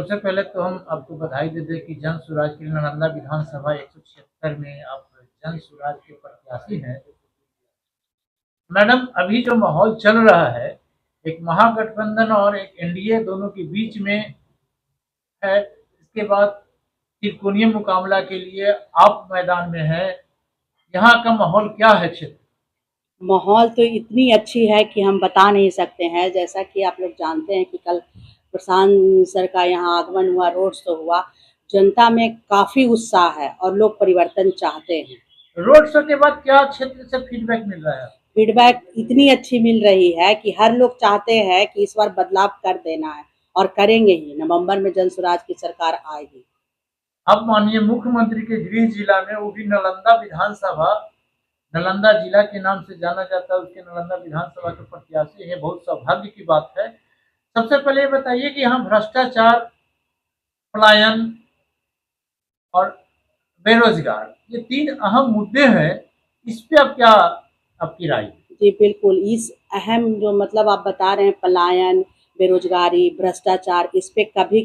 सबसे पहले तो हम आपको बधाई दे दें कि जन सुराज के लिए नालंदा विधानसभा 176 में आप जन सुराज के प्रत्याशी हैं। मैडम, अभी जो माहौल चल रहा है, एक महागठबंधन और एक एनडीए दोनों के बीच में है। इसके बाद त्रिकोणीय मुकाबला के लिए आप मैदान में हैं। यहाँ का माहौल क्या है क्षेत्र? माहौल तो इतनी अच्छी है कि हम बता नहीं सकते हैं। जैसा कि आप लोग जानते हैं कि कल प्रशांत सर का यहाँ आगमन हुआ, रोड शो हुआ। जनता में काफ़ी उत्साह है और लोग परिवर्तन चाहते हैं। रोड शो के बाद क्या क्षेत्र से फीडबैक मिल रहा है? फीडबैक इतनी अच्छी मिल रही है कि हर लोग चाहते हैं कि इस बार बदलाव कर देना है और करेंगे ही। नवंबर में जन स्वराज की सरकार आएगी। अब माननीय मुख्यमंत्री के गृह जिला में, वो भी नालंदा विधानसभा, नालंदा जिला के नाम से जाना जाता है, उसके नालंदा विधानसभा के प्रत्याशी है। बहुत सौभाग्य की बात है। सबसे पहले ये बताइए कि यहाँ भ्रष्टाचार, पलायन और बेरोजगार, ये 3 अहम मुद्दे हैं। इस पे अब क्या आपकी राय? जी बिल्कुल, इस अहम जो मतलब आप बता रहे हैं, पलायन, बेरोजगारी, भ्रष्टाचार, इस पे कभी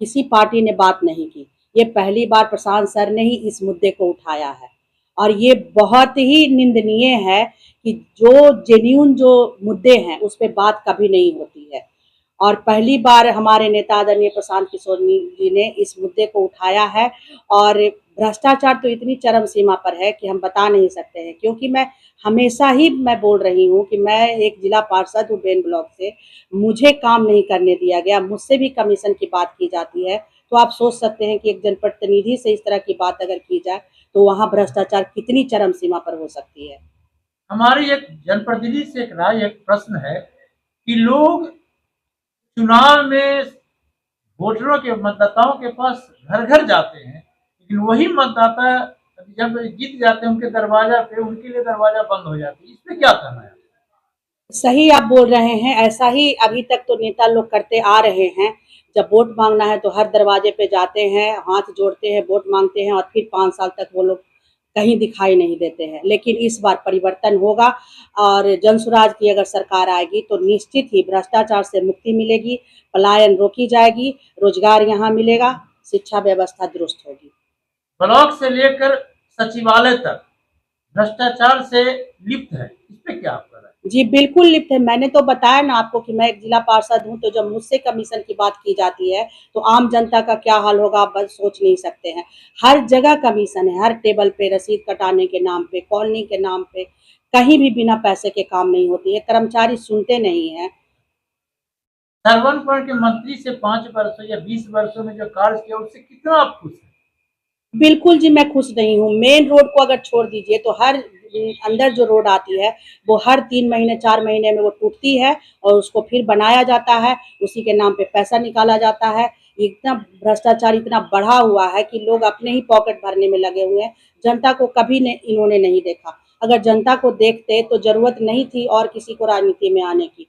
किसी पार्टी ने बात नहीं की। ये पहली बार प्रशांत सर ने ही इस मुद्दे को उठाया है और ये बहुत ही निंदनीय है कि जो जेन्युइन जो मुद्दे हैं उस पे बात कभी नहीं होती है। और पहली बार हमारे नेता आदरणीय प्रशांत किशोर जी ने इस मुद्दे को उठाया है। और भ्रष्टाचार तो इतनी चरम सीमा पर है कि हम बता नहीं सकते हैं, क्योंकि मैं हमेशा ही मैं बोल रही हूँ कि मैं एक जिला पार्षद हूँ बेन ब्लॉक से। मुझे काम नहीं करने दिया गया, मुझसे भी कमीशन की बात की जाती है। तो आप सोच सकते हैं कि एक जनप्रतिनिधि से इस तरह की बात अगर की जाए तो वहाँ भ्रष्टाचार कितनी चरम सीमा पर हो सकती है। हमारी एक जनप्रतिनिधि से एक राय, एक प्रश्न है कि लोग चुनाव में वोटरों के, मतदाताओं के पास घर घर जाते हैं, लेकिन वही मतदाता जब जीत जाते हैं उनके दरवाजा पे, उनके लिए दरवाजा बंद हो जाती है। इस पे क्या कहना है? सही आप बोल रहे हैं। ऐसा ही अभी तक तो नेता लोग करते आ रहे हैं। जब वोट मांगना है तो हर दरवाजे पे जाते हैं, हाथ जोड़ते हैं, वोट मांगते हैं और फिर 5 साल तक वो लोग कहीं दिखाई नहीं देते हैं। लेकिन इस बार परिवर्तन होगा और जनसुराज की अगर सरकार आएगी तो निश्चित ही भ्रष्टाचार से मुक्ति मिलेगी, पलायन रोकी जाएगी, रोजगार यहाँ मिलेगा, शिक्षा व्यवस्था दुरुस्त होगी। ब्लॉक से लेकर सचिवालय तक भ्रष्टाचार से लिप्त है। इस पे क्या आपका राय? जी बिल्कुल लिप्त है। मैंने तो बताया ना आपको कि मैं एक जिला पार्षद हूँ, तो जब मुझसे कमीशन की बात की जाती है तो आम जनता का क्या हाल होगा आप बस सोच नहीं सकते हैं। हर जगह कमीशन है, हर टेबल पे रसीद कटाने के नाम पे, कॉलोनी के नाम पे, कहीं भी बिना पैसे के काम नहीं होती है। कर्मचारी सुनते नहीं है। श्रवण पर्ण के मंत्री से 5 वर्षों या 20 वर्षों में जो कार्य किया, उससे कितना आप खुश हैं? बिल्कुल जी, मैं खुश नहीं हूँ। मेन रोड को अगर छोड़ दीजिए तो हर अंदर जो रोड आती है वो हर 3 महीने 4 महीने में वो टूटती है और उसको फिर बनाया जाता है, उसी के नाम पे पैसा निकाला जाता है। इतना भ्रष्टाचार इतना बढ़ा हुआ है कि लोग अपने ही पॉकेट भरने में लगे हुए हैं। जनता को कभी ने इन्होंने नहीं देखा। अगर जनता को देखते तो ज़रूरत नहीं थी और किसी को राजनीति में आने की।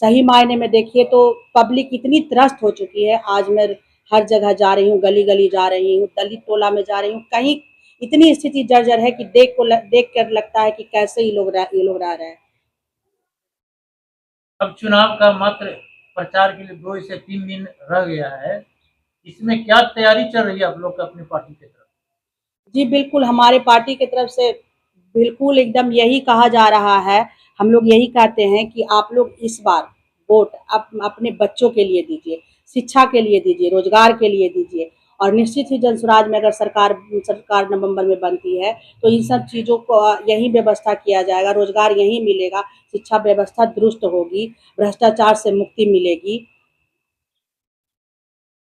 सही मायने में देखिए तो पब्लिक इतनी त्रस्त हो चुकी है। आज मैं हर जगह जा रही हूँ, गली गली जा रही हूँ, दलित टोला में जा रही हूँ, कहीं इतनी स्थिति जर्जर है कि देख कर लगता है कि कैसे ये लोग रह रहे हैं। अब चुनाव का मात्र प्रचार के लिए 2 से 3 दिन रह गया है। इसमें क्या तैयारी चल रही है आप लोग का अपनी पार्टी की तरफ? जी बिल्कुल, हमारे पार्टी की तरफ से बिल्कुल एकदम यही कहा जा रहा है। हम लोग यही कहते हैं कि आप लोग इस बार वोट अपने बच्चों के लिए दीजिए, शिक्षा के लिए दीजिए, रोजगार के लिए दीजिए। और निश्चित ही जनसुराज में अगर सरकार नवंबर में बनती है तो इन सब चीज़ों को यहीं व्यवस्था किया जाएगा, रोजगार यहीं मिलेगा, शिक्षा व्यवस्था दुरुस्त होगी, भ्रष्टाचार से मुक्ति मिलेगी।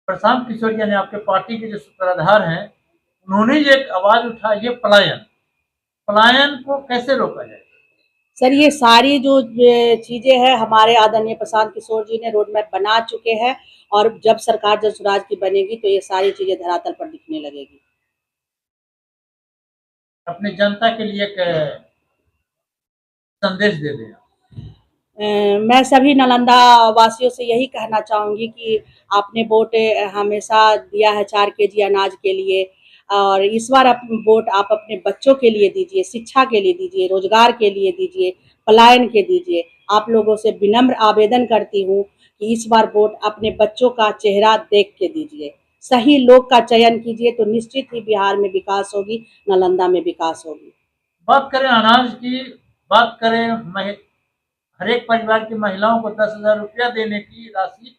प्रशांत किशोर यानी आपके पार्टी के जो सूत्रधार हैं, उन्होंने ये एक आवाज उठाई है, पलायन। पलायन को कैसे रोका जाए? सर ये सारी जो चीज़ें हैं हमारे आदरणीय प्रशांत किशोर जी ने रोड मैप बना चुके हैं और जब सरकार जनसुराज की बनेगी तो ये सारी चीज़ें धरातल पर दिखने लगेगी। अपनी जनता के लिए एक संदेश दे दें। मैं सभी नालंदा वासियों से यही कहना चाहूँगी कि आपने वोट हमेशा दिया है 4 केजी अनाज के लिए और इस बार वोट आप अपने बच्चों के लिए दीजिए, शिक्षा के लिए दीजिए, रोजगार के लिए दीजिए, पलायन के दीजिए। आप लोगों से विनम्र आवेदन करती हूँ कि इस बार वोट अपने बच्चों का चेहरा देख के दीजिए, सही लोग का चयन कीजिए, तो निश्चित ही बिहार में विकास होगी, नालंदा में विकास होगी। बात करें अनाज की, बात करें हर एक परिवार की महिलाओं को 10,000 रुपया देने की राशि,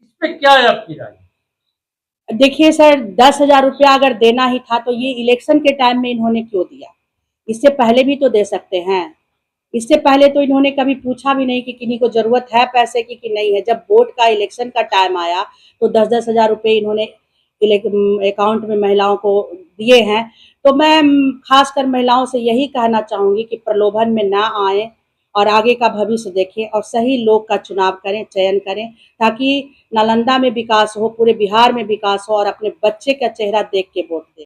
इस पे क्या है आपकी राय? देखिए सर, 10,000 रुपया अगर देना ही था तो ये इलेक्शन के टाइम में इन्होंने क्यों दिया? इससे पहले भी तो दे सकते हैं। इससे पहले तो इन्होंने कभी पूछा भी नहीं कि किन्हीं को जरूरत है पैसे की कि नहीं है। जब वोट का इलेक्शन का टाइम आया तो 10-10 हज़ार रुपये इन्होंने अकाउंट में महिलाओं को दिए हैं। तो मैं खासकर महिलाओं से यही कहना चाहूंगी कि प्रलोभन में ना आए और आगे का भविष्य देखें और सही लोग का चुनाव करें, चयन करें, ताकि नालंदा में विकास हो, पूरे बिहार में विकास हो और अपने बच्चे का चेहरा देख के वोट दें।